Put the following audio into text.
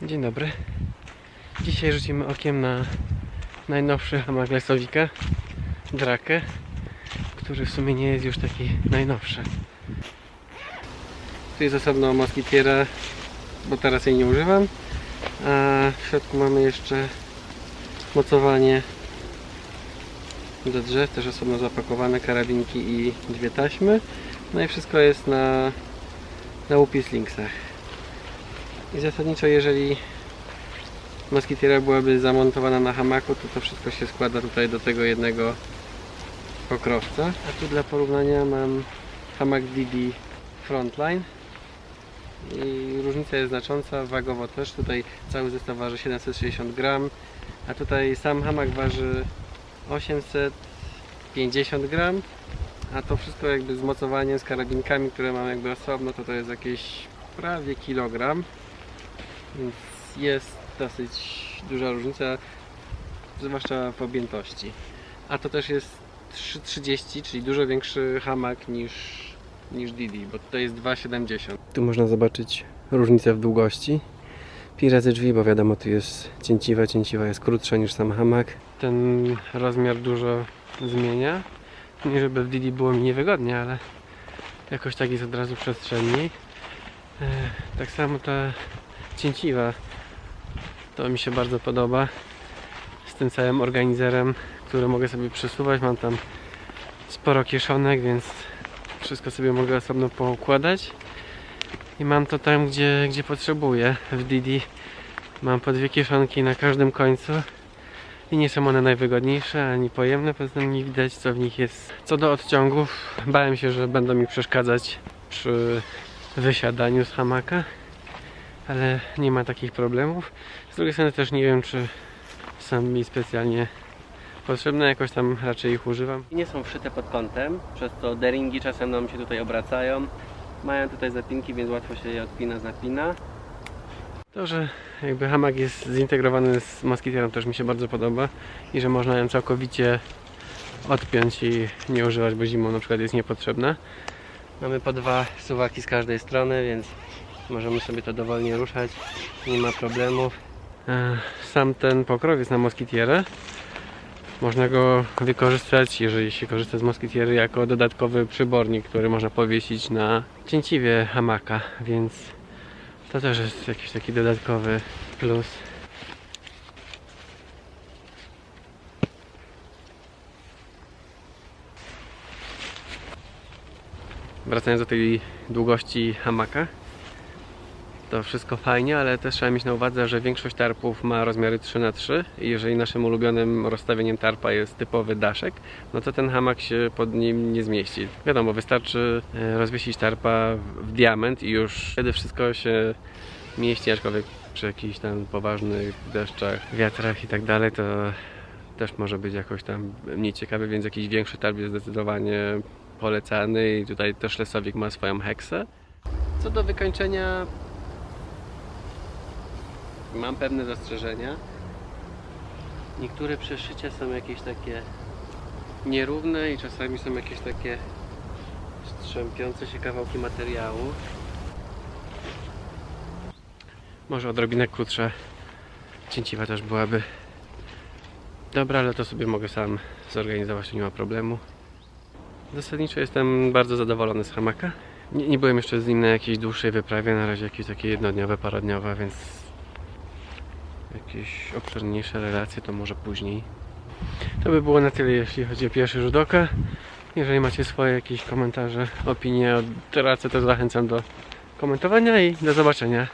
Dzień dobry. Dzisiaj rzucimy okiem na najnowszy hamak Lesowika, Drakę, który w sumie nie jest już taki najnowszy. Tu jest osobno moskitiera, bo teraz jej nie używam, a w środku mamy jeszcze mocowanie do drzew, też osobno zapakowane, karabinki i dwie taśmy. No i wszystko jest na łupis linksach. I zasadniczo, jeżeli moskitiera byłaby zamontowana na hamaku, to wszystko się składa tutaj do tego jednego pokrowca. A tu dla porównania mam hamak DD Frontline i różnica jest znacząca, wagowo też. Tutaj cały zestaw waży 760 gram, a tutaj sam hamak waży 850 gram, a to wszystko jakby z mocowaniem, z karabinkami, które mam jakby osobno, to jest jakieś prawie kilogram, więc jest dosyć duża różnica, zwłaszcza w objętości. A to też jest 3,30, czyli dużo większy hamak niż DD, bo to jest 2,70. Tu można zobaczyć różnicę w długości. Pi razy drzwi, bo wiadomo, tu jest cięciwa jest krótsza niż sam hamak. Ten rozmiar dużo zmienia. Nie żeby w DD było mi niewygodnie, ale jakoś tak jest od razu przestrzenniej. Tak samo ta cięciwa, to mi się bardzo podoba, z tym całym organizerem, który mogę sobie przesuwać. Mam tam sporo kieszonek, więc wszystko sobie mogę osobno poukładać i mam to tam, gdzie potrzebuję. W DD mam po dwie kieszonki na każdym końcu i nie są one najwygodniejsze ani pojemne, poza tym nie widać, co w nich jest. Co do odciągów, bałem się, że będą mi przeszkadzać przy wysiadaniu z hamaka, ale nie ma takich problemów. Z drugiej strony też nie wiem, czy są mi specjalnie potrzebne, jakoś tam raczej ich używam. Nie są wszyte pod kątem, przez to D-ringi czasem nam się tutaj obracają. Mają tutaj zapinki, więc łatwo się je odpina, napina. To, że jakby hamak jest zintegrowany z moskitierą, też mi się bardzo podoba i że można ją całkowicie odpiąć i nie używać, bo zimą na przykład jest niepotrzebna. Mamy po dwa suwaki z każdej strony, więc możemy sobie to dowolnie ruszać, nie ma problemów. Sam ten pokrowiec na moskitierę można go wykorzystać, jeżeli się korzysta z moskitiery, jako dodatkowy przybornik, który można powiesić na cięciwie hamaka, więc to też jest jakiś taki dodatkowy plus. Wracając do tej długości hamaka, to wszystko fajnie, ale też trzeba mieć na uwadze, że większość tarpów ma rozmiary 3×3 i jeżeli naszym ulubionym rozstawieniem tarpa jest typowy daszek, no to ten hamak się pod nim nie zmieści. Wiadomo, wystarczy rozwiesić tarpa w diament i już wtedy wszystko się mieści, aczkolwiek przy jakichś tam poważnych deszczach, wiatrach i tak dalej, to też może być jakoś tam mniej ciekawy, więc jakiś większy tarp jest zdecydowanie polecany i tutaj też Lesowik ma swoją heksę. Co do wykończenia, mam pewne zastrzeżenia. Niektóre przeszycia są jakieś takie nierówne i czasami są jakieś takie strzępiące się kawałki materiału. Może odrobinę krótsza cięciwa też byłaby dobra, ale to sobie mogę sam zorganizować, to nie ma problemu. Zasadniczo jestem bardzo zadowolony z hamaka. Nie byłem jeszcze z nim na jakiejś dłuższej wyprawie, na razie jakieś takie jednodniowe, parodniowe, więc jakieś obszerniejsze relacje to może później. To by było na tyle, jeśli chodzi o pierwszy rzut oka. Jeżeli macie swoje jakieś komentarze, opinie o Drace, to zachęcam do komentowania i do zobaczenia.